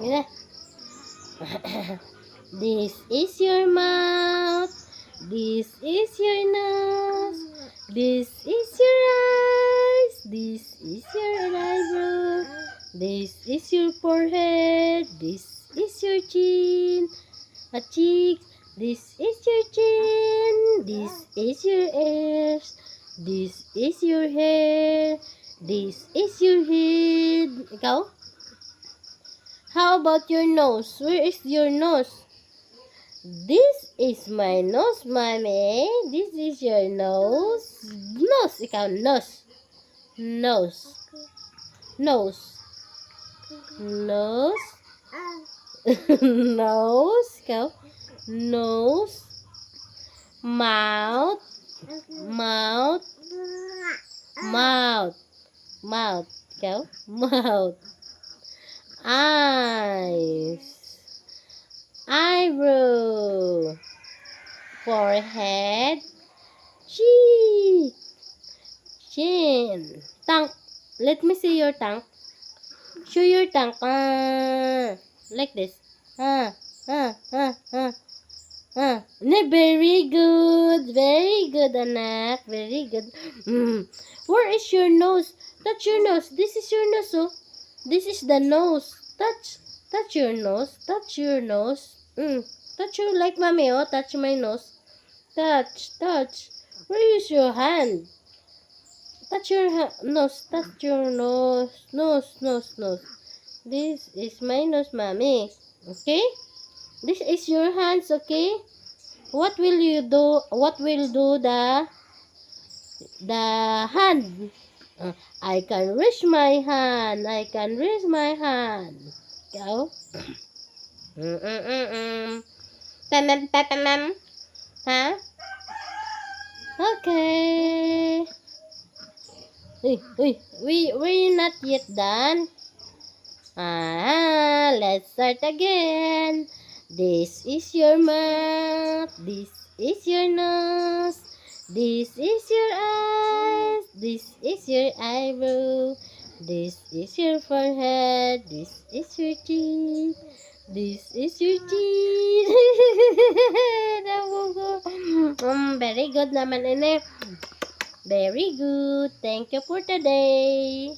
Gina. This is your mouth. This is your nose. This is your eyes. This is your eyebrow. This is your forehead. This is your chin. A cheek. This is your chin. This is your ears. This is your hair. This is your head. Ikaw? How about your nose? Where is your nose? This is my nose, mommy. This is your nose. Nose. Ikaw, nose. Nose. Nose. Nose. Nose. Ikaw, nose. Mouth. Mouth. Mouth. Mouth. Ikaw, mouth. Eyes. Eyebrow. Forehead. Cheek. Chin. Tongue. Let me see your tongue. Show your tongue. Like this. Very good. Very good, anak. Very good. Where is your nose? Touch your nose. This is your nose, oh. This is the nose. Touch your nose. Touch your nose. Touch your like mommy, oh. Touch my nose. Touch. Where is your hand? Touch your nose. Touch your nose. Nose. This is my nose, mommy. Okay? This is your hands, okay? What will you do? What will do the hand? I can raise my hand. I can raise my hand. Go. Pam. Huh? Okay. We're not yet done. Let's start again. This is your mouth. This is your nose. This is your eyes. This is your eyebrow. This is your forehead. This is your chin. This is your teeth. Very good naman, Ine. Very good. Thank you for today.